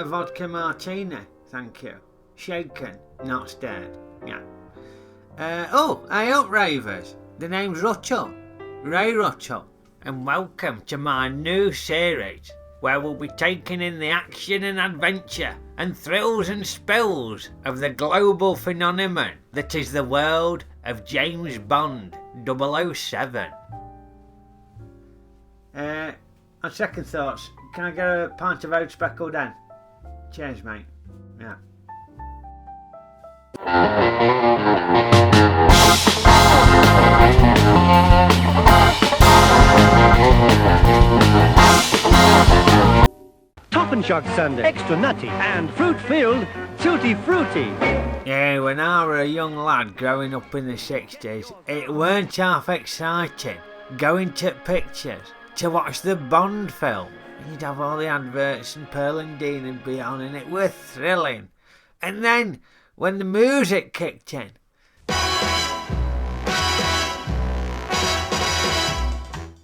vodka martini, thank you. Shaken, not stirred. Yeah. Hey up, Rayvers. The name's Russell. Ray Russell. And welcome to my new series, where we'll be taking in the action and adventure and thrills and spills of the global phenomenon that is the world of James Bond 007. On second thoughts, can I get a pint of oat speckled hen? Cheers, mate. Yeah. Top and Shock Sundae, extra nutty and fruit-filled tutti frutti. Yeah, when I were a young lad growing up in the 60s, it weren't half exciting going to pictures to watch the Bond film. You'd have all the adverts and Pearl and Dean and beyond, and it were thrilling. And then, when the music kicked in,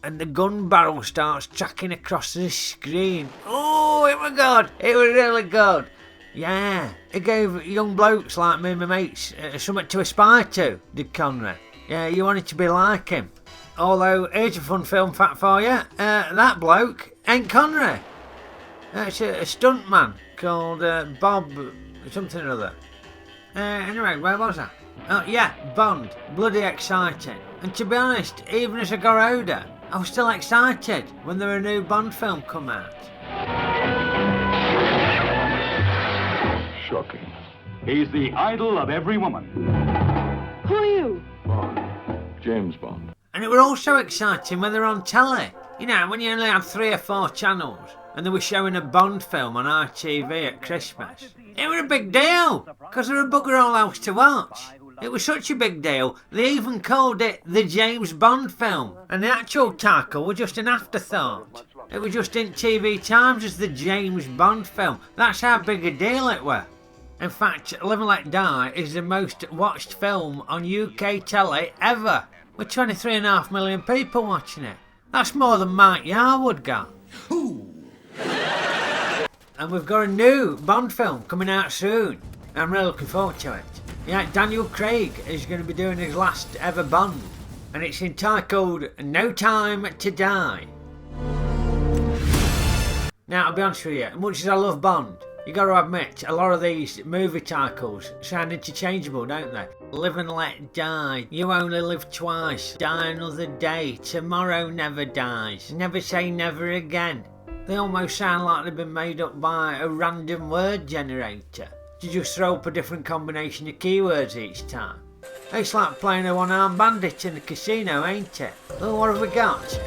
and the gun barrel starts tracking across the screen, oh, it was good. It was really good. Yeah, it gave young blokes like me and my mates something to aspire to, did Connery. Yeah, you wanted to be like him. Although, here's a fun film fact for you. That bloke ain't Connery. It's a stuntman called Bob something or other. Anyway, where was I? Oh, yeah, Bond. Bloody exciting. And to be honest, even as I got older, I was still excited when there were a new Bond film come out. Shocking. He's the idol of every woman. Who are you? Bond. James Bond. And it were also exciting when they were on telly. You know, when you only had 3 or 4 channels and they were showing a Bond film on ITV at Christmas. It was a big deal, because there were bugger all else to watch. It was such a big deal, they even called it the James Bond film. And the actual title was just an afterthought. It was just in TV Times as the James Bond film. That's how big a deal it were. In fact, Live and Let Die is the most watched film on UK telly ever, with 23.5 million people watching it. That's more than Mike Yarwood got. And we've got a new Bond film coming out soon. I'm really looking forward to it. Yeah, Daniel Craig is going to be doing his last ever Bond. And it's entitled No Time to Die. Now, I'll be honest with you, as much as I love Bond, you got to admit, a lot of these movie titles sound interchangeable, don't they? Live and Let Die, You Only Live Twice, Die Another Day, Tomorrow Never Dies, Never Say Never Again. They almost sound like they've been made up by a random word generator to just throw up a different combination of keywords each time. It's like playing a one-armed bandit in a casino, ain't it? Oh, what have we got?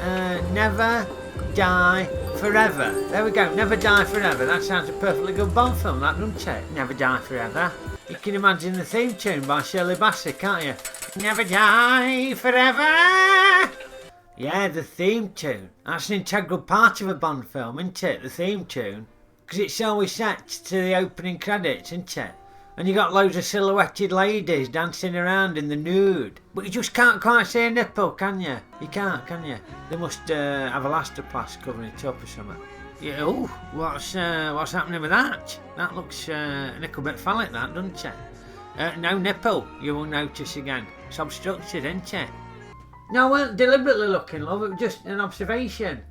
Never Die Forever. There we go, Never Die Forever. That sounds a perfectly good Bond film, that, doesn't it? Never Die Forever. You can imagine the theme tune by Shirley Bassey, can't you? Never die forever! Yeah, the theme tune. That's an integral part of a Bond film, isn't it? The theme tune. Because it's always set to the opening credits, isn't it? And you got loads of silhouetted ladies dancing around in the nude. But you just can't quite see a nipple, can you? You can't, can you? They must have elastoplast covering it up or something. Yeah, oh, what's happening with that? That looks a little bit phallic, that, doesn't it? No nipple, you will notice again. It's obstructed, isn't it? No, I weren't deliberately looking, love. It was just an observation.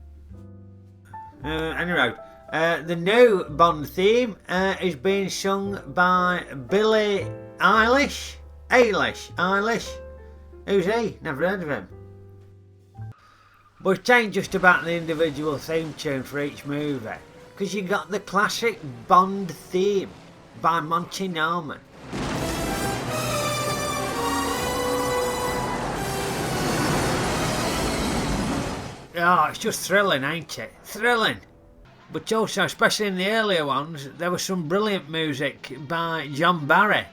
Anyway, the new Bond theme is being sung by Billie Eilish. Eilish. Who's he? Never heard of him. But it ain't just about the individual theme tune for each movie, because you got the classic Bond theme by Monty Norman. Oh, it's just thrilling, ain't it? Thrilling. But also, especially in the earlier ones, there was some brilliant music by John Barry.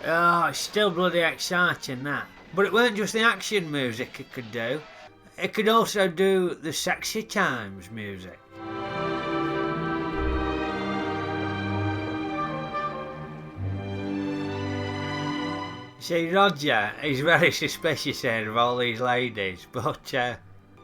Oh, it's still bloody exciting, that. But it weren't just the action music it could do. It could also do the sexy times music. See, Roger is very suspicious here of all these ladies, but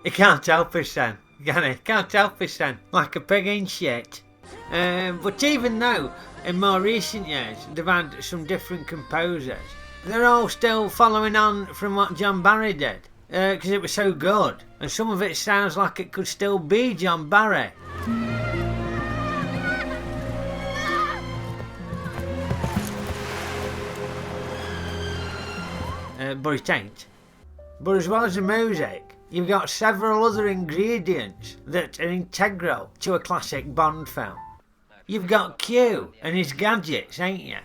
He can't help us then, can he? Can't help us then. Like a pig in shit. But even though in more recent years they've had some different composers, they're all still following on from what John Barry did. Because it was so good. And some of it sounds like it could still be John Barry. But it ain't. But as well as the music, you've got several other ingredients that are integral to a classic Bond film. You've got Q and his gadgets, ain't you?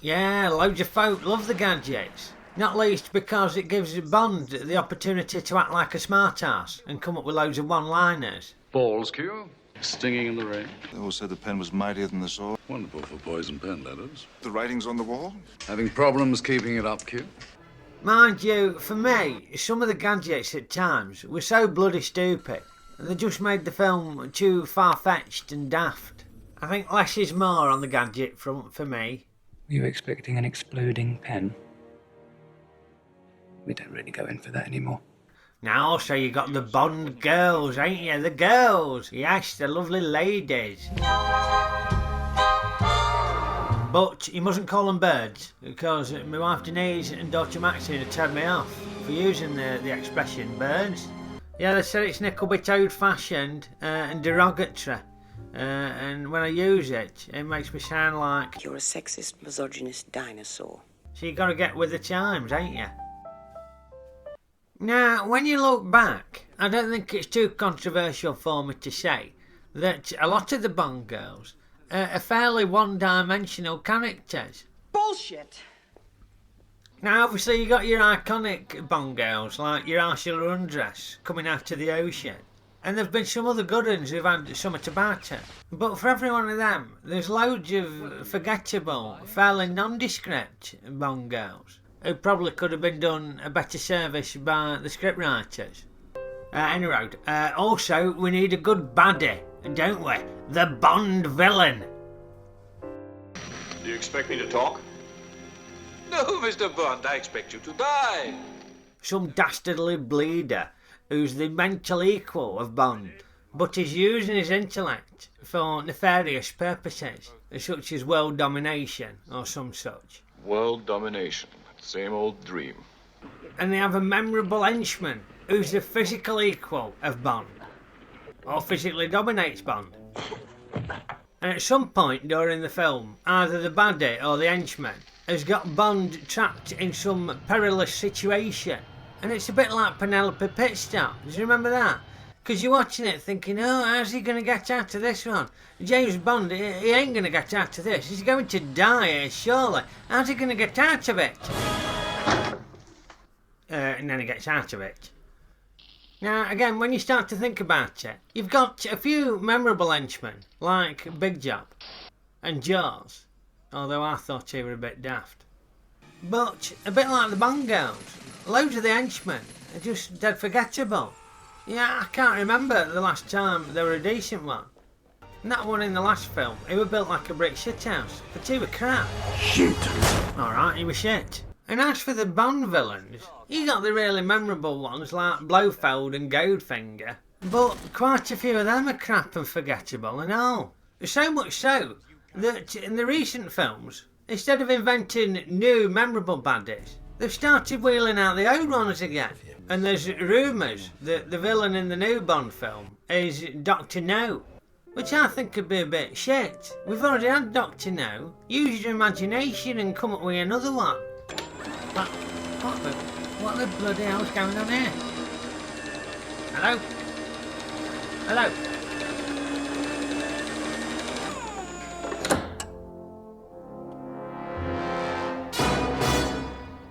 Yeah, loads of folk love the gadgets. Not least because it gives Bond the opportunity to act like a smartass and come up with loads of one-liners. Balls, Q. Stinging in the rain. They all said the pen was mightier than the sword. Wonderful for poison pen, that is. The writing's on the wall? Having problems keeping it up, Q? Mind you, for me, some of the gadgets at times were so bloody stupid. They just made the film too far-fetched and daft. I think less is more on the gadget front for me. Were you expecting an exploding pen? We don't really go in for that anymore. Now also you got the Bond girls, ain't you? The girls! Yes, the lovely ladies. But you mustn't call them birds, because my wife Denise and daughter Maxine have turned me off for using the expression birds. Yeah, they said it's a little bit old-fashioned and derogatory. And when I use it, it makes me sound like... You're a sexist, misogynist dinosaur. So you gotta get with the times, ain't you? Now, when you look back, I don't think it's too controversial for me to say that a lot of the Bond girls are fairly one-dimensional characters. Bullshit! Now, obviously, you got your iconic Bond girls, like your Ursula Undress coming out of the ocean. And there've been some other good ones who've had something about her. But for every one of them, there's loads of forgettable, fairly nondescript Bond girls who probably could have been done a better service by the scriptwriters. Anyway, also, we need a good baddie, don't we? The Bond villain. Do you expect me to talk? No, Mr. Bond, I expect you to die. Some dastardly bleeder who's the mental equal of Bond, but is using his intellect for nefarious purposes, such as world domination or some such. World domination. Same old dream. And they have a memorable henchman who's the physical equal of Bond, or physically dominates Bond. And at some point during the film, either the baddie or the henchman has got Bond trapped in some perilous situation. And it's a bit like Penelope Pitstop. Do you remember that? Because you're watching it thinking, oh, how's he going to get out of this one? James Bond, he ain't going to get out of this. He's going to die here, surely. How's he going to get out of it? And then he gets out of it. Now, again, when you start to think about it, you've got a few memorable henchmen, like Big Job and Jaws, although I thought he were a bit daft. But, a bit like the Bond girls, loads of the henchmen are just dead forgettable. Yeah, I can't remember the last time there were a decent one. And that one in the last film, he was built like a brick shithouse, but he was crap. Shit. Alright, he was shit. And as for the Bond villains, you got the really memorable ones like Blofeld and Goldfinger, but quite a few of them are crap and forgettable and all. So much so that in the recent films, instead of inventing new memorable baddies, they've started wheeling out the old ones again. And there's rumours that the villain in the new Bond film is Dr. No, which I think could be a bit shit. We've already had Dr. No. Use your imagination and come up with another one. But what the bloody hell's going on here? Hello? Hello?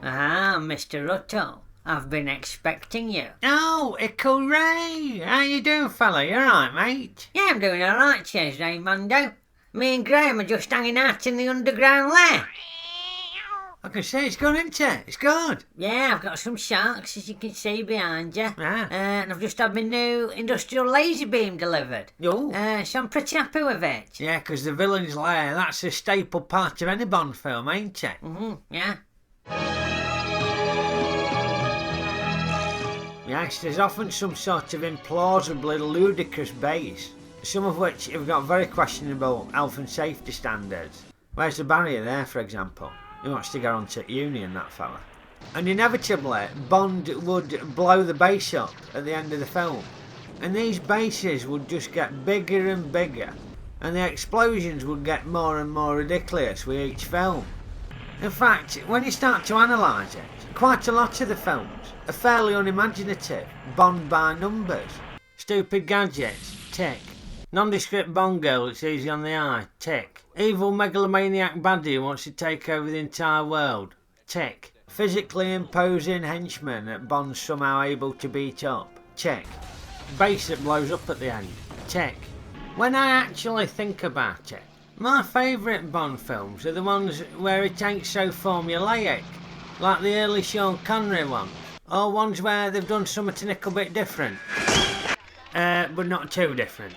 Ah, Mr. Rutter, I've been expecting you. Oh, Ickle Ray! How you doing, fella? You alright, mate? Yeah, I'm doing alright, cheers, Raymondo. Me and Graham are just hanging out in the underground lair. I can see it's good, isn't it? It's good. Yeah, I've got some sharks, as you can see behind you. Ah. And I've just had my new industrial laser beam delivered. Oh. So I'm pretty happy with it. Yeah, 'cause the villain's lair, that's a staple part of any Bond film, ain't it? Yeah. Yeah, Yes, there's often some sort of implausibly ludicrous base, some of which have got very questionable health and safety standards. Where's the barrier there, for example? He wants to go on to union, that fella. And inevitably, Bond would blow the base up at the end of the film. And these bases would just get bigger and bigger, and the explosions would get more and more ridiculous with each film. In fact, when you start to analyse it, quite a lot of the films are fairly unimaginative, Bond by numbers. Stupid gadgets, tick. Nondescript Bond girl that's easy on the eye, tick. Evil megalomaniac baddie who wants to take over the entire world, tick. Physically imposing henchmen that Bond's somehow able to beat up, tick. Base that blows up at the end, tick. When I actually think about it, my favourite Bond films are the ones where it ain't so formulaic, like the early Sean Connery ones, or ones where they've done something a little bit different, but not too different.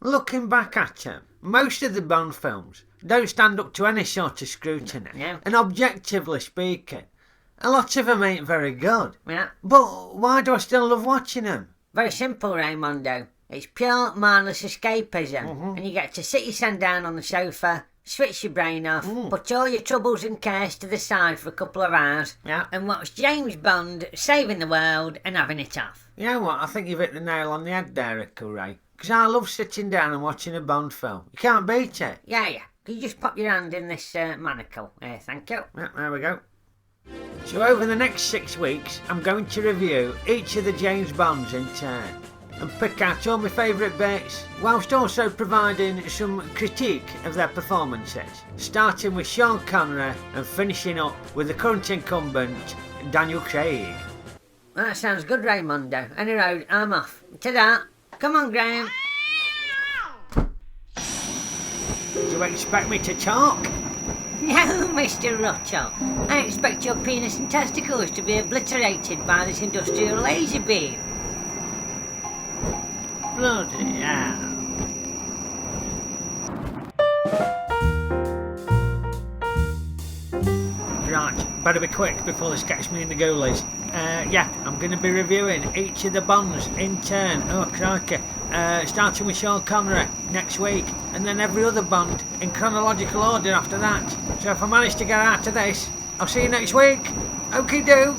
Looking back at them, most of the Bond films don't stand up to any sort of scrutiny, and objectively speaking, a lot of them ain't very good. Yeah. But why do I still love watching them? Very simple, Raymondo. It's pure, mindless escapism, and you get to sit your son down on the sofa, switch your brain off, put all your troubles and cares to the side for a couple of hours, and watch James Bond saving the world and having it off. You know what, I think you've hit the nail on the head there, Rickle Ray. Because I love sitting down and watching a Bond film. You can't beat it. Yeah. Can you just pop your hand in this manacle? Thank you. Yeah, there we go. So over the next 6 weeks, I'm going to review each of the James Bonds in turn and pick out all my favourite bits, whilst also providing some critique of their performances, starting with Sean Connery and finishing up with the current incumbent, Daniel Craig. That sounds good, Raymondo. Any road, I'm off. Ta-da! Come on, Graham. Do you expect me to talk? No, Mr. Roto. I expect your penis and testicles to be obliterated by this industrial laser beam. Bloody hell. Right, better be quick before this gets me in the ghoulies. I'm going to be reviewing each of the Bonds in turn. Oh, crikey. Starting with Sean Connery next week, and then every other Bond in chronological order after that. So if I manage to get out of this, I'll see you next week. Okeydoo.